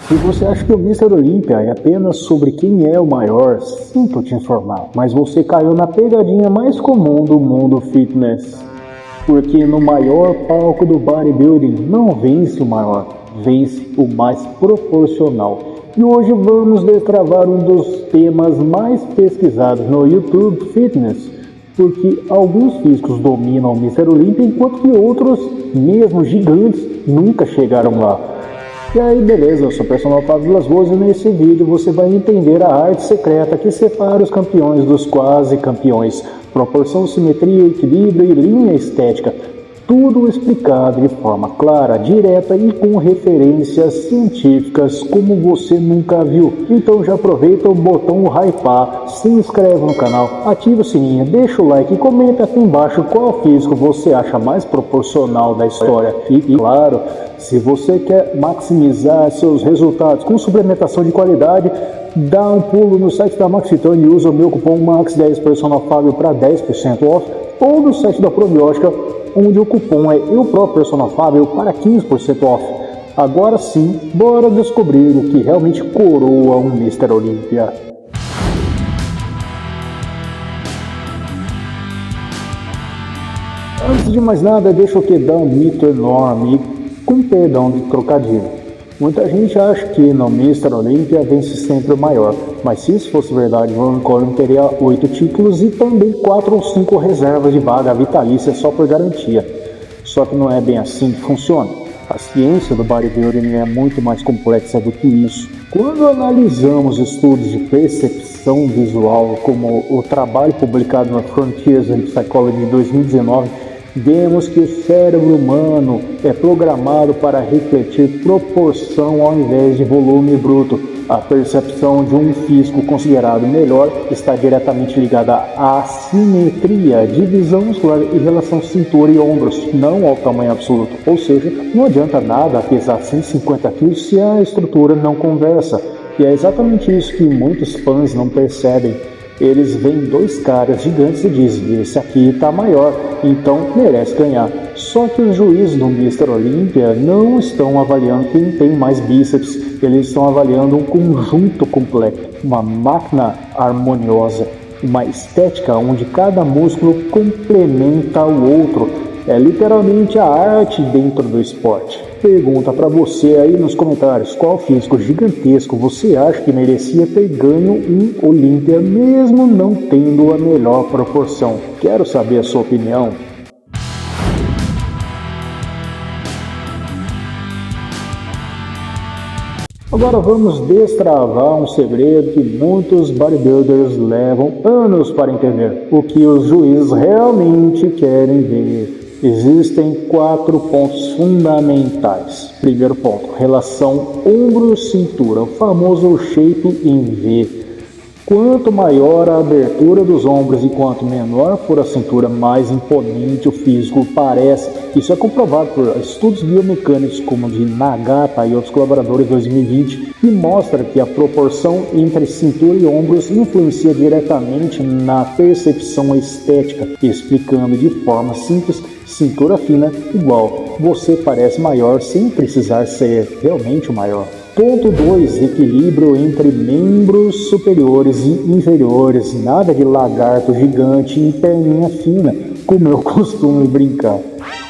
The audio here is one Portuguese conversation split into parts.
Se você acha que o Mr. Olympia é apenas sobre quem é o maior, sinto te informar, mas você caiu na pegadinha mais comum do mundo fitness. Porque no maior palco do bodybuilding não vence o maior, vence o mais proporcional. E hoje vamos destravar um dos temas mais pesquisados no YouTube Fitness, porque alguns físicos dominam o Mr. Olympia enquanto que outros, mesmo gigantes, nunca chegaram lá. E aí beleza, eu sou o personal Fábio Vilas Boas e nesse vídeo você vai entender a arte secreta que separa os campeões dos quase campeões. Proporção, simetria, equilíbrio e linha estética. Tudo explicado de forma clara, direta e com referências científicas como você nunca viu. Então já aproveita o botão hypar, se inscreve no canal, ativa o sininho, deixa o like e comenta aqui embaixo qual físico você acha mais proporcional da história. E claro, se você quer maximizar seus resultados com suplementação de qualidade, dá um pulo no site da Maxitone e usa o meu cupom MAX10 Personal Fábio para 10% off, ou no site da Probiótica, onde o cupom é Eu Próprio Personal Fábio para 15% off. Agora sim, bora descobrir o que realmente coroa um Mr. Olympia. Antes de mais nada, deixa eu quedar um mito enorme, com perdão de trocadilho. Muita gente acha que no Mr. Olympia vence sempre o maior, mas se isso fosse verdade, Ron Coleman teria 8 títulos e também 4 ou 5 reservas de vaga vitalícia só por garantia. Só que não é bem assim que funciona. A ciência do bodybuilding é muito mais complexa do que isso. Quando analisamos estudos de percepção visual, como o trabalho publicado na Frontiers in Psychology de 2019, vemos que o cérebro humano é programado para refletir proporção ao invés de volume bruto. A percepção de um físico considerado melhor está diretamente ligada à simetria, divisão muscular em relação cintura e ombros, não ao tamanho absoluto. Ou seja, não adianta nada pesar 150 kg se a estrutura não conversa. E é exatamente isso que muitos fãs não percebem. Eles veem 2 caras gigantes e dizem, esse aqui está maior, então merece ganhar. Só que os juízes do Mr. Olympia não estão avaliando quem tem mais bíceps, eles estão avaliando um conjunto completo, uma máquina harmoniosa, uma estética onde cada músculo complementa o outro. É literalmente a arte dentro do esporte. Pergunta pra você aí nos comentários, qual físico gigantesco você acha que merecia ter ganho um Olympia mesmo não tendo a melhor proporção? Quero saber a sua opinião. Agora vamos destravar um segredo que muitos bodybuilders levam anos para entender. O que os juízes realmente querem ver. Existem 4 pontos fundamentais. Primeiro ponto, relação ombro-cintura, o famoso shape em V. Quanto maior a abertura dos ombros e quanto menor for a cintura, mais imponente o físico parece. Isso é comprovado por estudos biomecânicos como o de Nagata e outros colaboradores de 2020, que mostra que a proporção entre cintura e ombros influencia diretamente na percepção estética, explicando de forma simples, cintura fina igual você parece maior sem precisar ser realmente o maior. Ponto 2. Equilíbrio entre membros superiores e inferiores. Nada de lagarto gigante e perninha fina, como eu costumo brincar.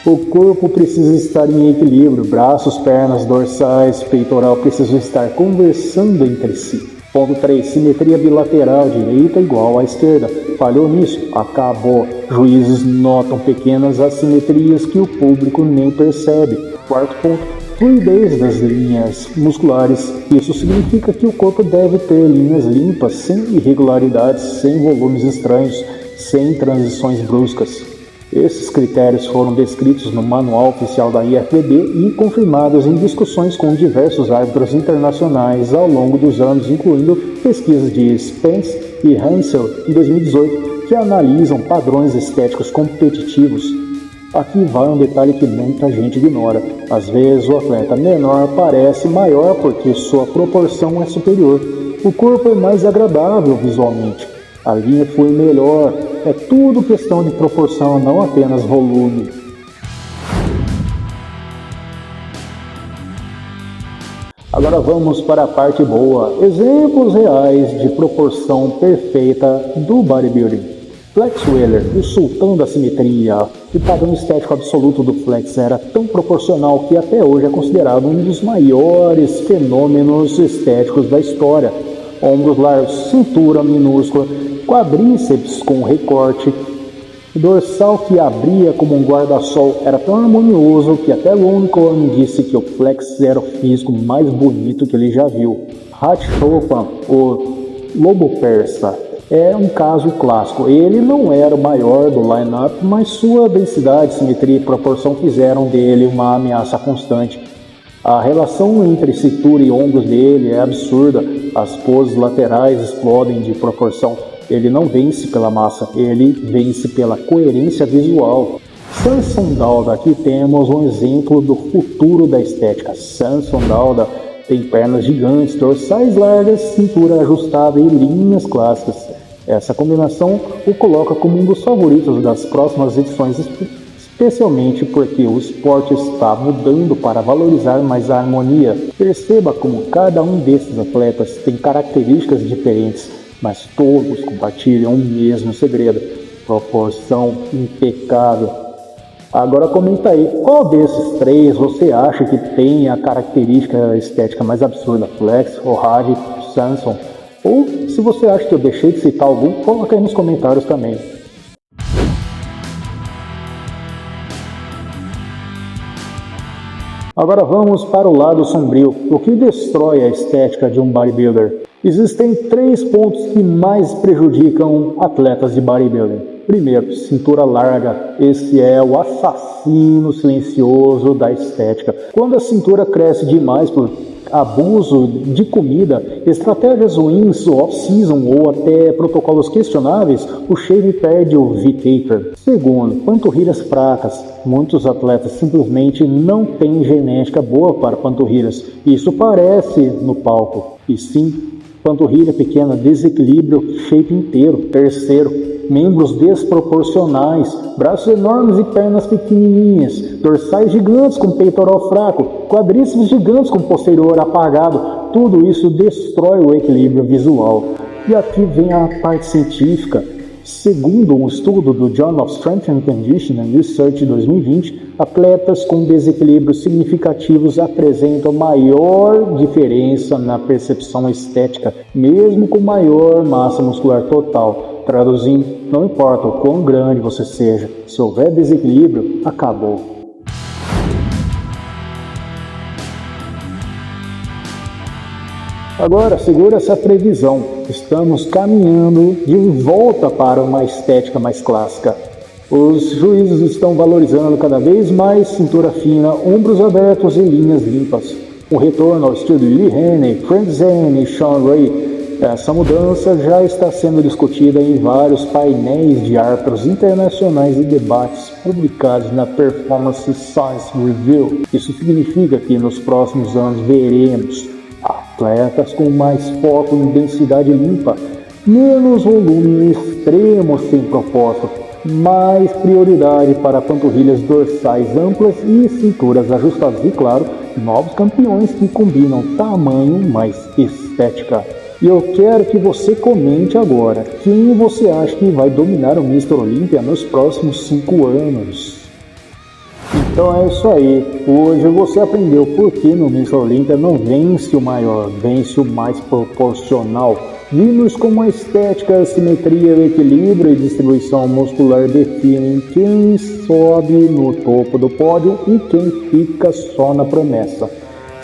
O corpo precisa estar em equilíbrio. Braços, pernas, dorsais, peitoral precisam estar conversando entre si. Ponto 3. Simetria bilateral. Direita igual à esquerda. Falhou nisso? Acabou. Juízes notam pequenas assimetrias que o público nem percebe. Quarto ponto. Fluidez das linhas musculares. Isso significa que o corpo deve ter linhas limpas, sem irregularidades, sem volumes estranhos, sem transições bruscas. Esses critérios foram descritos no manual oficial da IFBB e confirmados em discussões com diversos árbitros internacionais ao longo dos anos, incluindo pesquisas de Spence e Hansel em 2018, que analisam padrões estéticos competitivos. Aqui vai um detalhe que muita gente ignora. Às vezes o atleta menor parece maior porque sua proporção é superior. O corpo é mais agradável visualmente. A linha foi melhor. É tudo questão de proporção, não apenas volume. Agora vamos para a parte boa, exemplos reais de proporção perfeita do bodybuilding. Flex Wheeler, o sultão da simetria. O padrão estético absoluto do Flex era tão proporcional que até hoje é considerado um dos maiores fenômenos estéticos da história. Ombros largos, cintura minúscula, quadríceps com recorte, dorsal que abria como um guarda-sol era tão harmonioso que até Ron Coleman disse que o Flex era o físico mais bonito que ele já viu. Hat Chopin, o lobo persa, é um caso clássico. Ele não era o maior do line-up, mas sua densidade, simetria e proporção fizeram dele uma ameaça constante. A relação entre cintura e ombros dele é absurda, as poses laterais explodem de proporção. Ele não vence pela massa, ele vence pela coerência visual. Samson Dauda, aqui temos um exemplo do futuro da estética. Samson Dauda tem pernas gigantes, dorsais largas, cintura ajustada e linhas clássicas. Essa combinação o coloca como um dos favoritos das próximas edições, especialmente porque o esporte está mudando para valorizar mais a harmonia. Perceba como cada um desses atletas tem características diferentes, mas todos compartilham o mesmo segredo: proporção impecável. Agora comenta aí, qual desses três você acha que tem a característica estética mais absurda? Flex, Ohad, Samson? Ou se você acha que eu deixei de citar algum, coloca aí nos comentários também. Agora vamos para o lado sombrio, o que destrói a estética de um bodybuilder. Existem 3 pontos que mais prejudicam atletas de bodybuilding. Primeiro, cintura larga. Esse é o assassino silencioso da estética. Quando a cintura cresce demais por abuso de comida, estratégias ruins, off-season ou até protocolos questionáveis, o shave perde o V-taper. Segundo, panturrilhas fracas. Muitos atletas simplesmente não têm genética boa para panturrilhas. Isso parece no palco. E sim, panturrilha pequena desequilibra o shape inteiro. Terceiro, membros desproporcionais, braços enormes e pernas pequenininhas, dorsais gigantes com peitoral fraco, quadríceps gigantes com posterior apagado. Tudo isso destrói o equilíbrio visual. E aqui vem a parte científica. Segundo um estudo do Journal of Strength and Conditioning Research 2020, atletas com desequilíbrios significativos apresentam maior diferença na percepção estética, mesmo com maior massa muscular total. Traduzindo, não importa o quão grande você seja, se houver desequilíbrio, acabou. Agora, segura essa previsão. Estamos caminhando de volta para uma estética mais clássica. Os juízes estão valorizando cada vez mais cintura fina, ombros abertos e linhas limpas. O retorno ao estilo de Lee Haney, Frank Zane e Sean Ray. Essa mudança já está sendo discutida em vários painéis de árbitros internacionais e debates publicados na Performance Science Review. Isso significa que nos próximos anos veremos atletas com mais foco em densidade limpa, menos volume extremo sem propósito, mais prioridade para panturrilhas dorsais amplas e cinturas ajustadas e, claro, novos campeões que combinam tamanho mais estética. E eu quero que você comente agora quem você acha que vai dominar o Mr. Olympia nos próximos 5 anos. Então é isso aí, hoje você aprendeu por que no Mr. Olympia não vence o maior, vence o mais proporcional. Vimos como a estética, a simetria, o equilíbrio e distribuição muscular definem quem sobe no topo do pódio e quem fica só na promessa.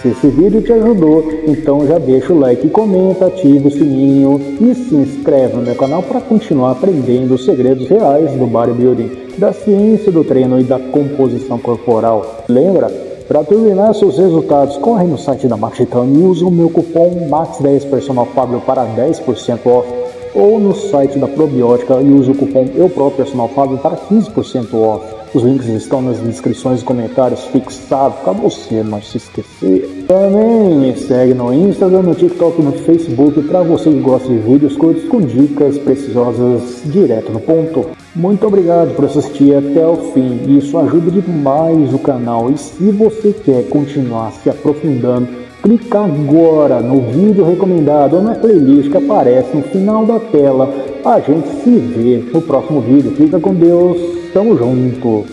Se esse vídeo te ajudou, então já deixa o like, comenta, ativa o sininho e se inscreve no meu canal para continuar aprendendo os segredos reais do bodybuilding, da ciência do treino e da composição corporal. Lembra? Para terminar seus resultados, corre no site da Max Titanium e usa o meu cupom MAX10 Personal Fábio para 10% off, ou no site da Probiótica e use o cupom EUPRO Fábio para 15% off. Os links estão nas descrições e comentários fixados para você não se esquecer. Também me segue no Instagram, no TikTok e no Facebook para você que gosta de vídeos curtos com dicas preciosas direto no ponto. Muito obrigado por assistir até o fim, isso ajuda demais o canal. E se você quer continuar se aprofundando Clica agora no vídeo recomendado ou na playlist que aparece no final da tela. A gente se vê no próximo vídeo. Fica com Deus, tamo junto.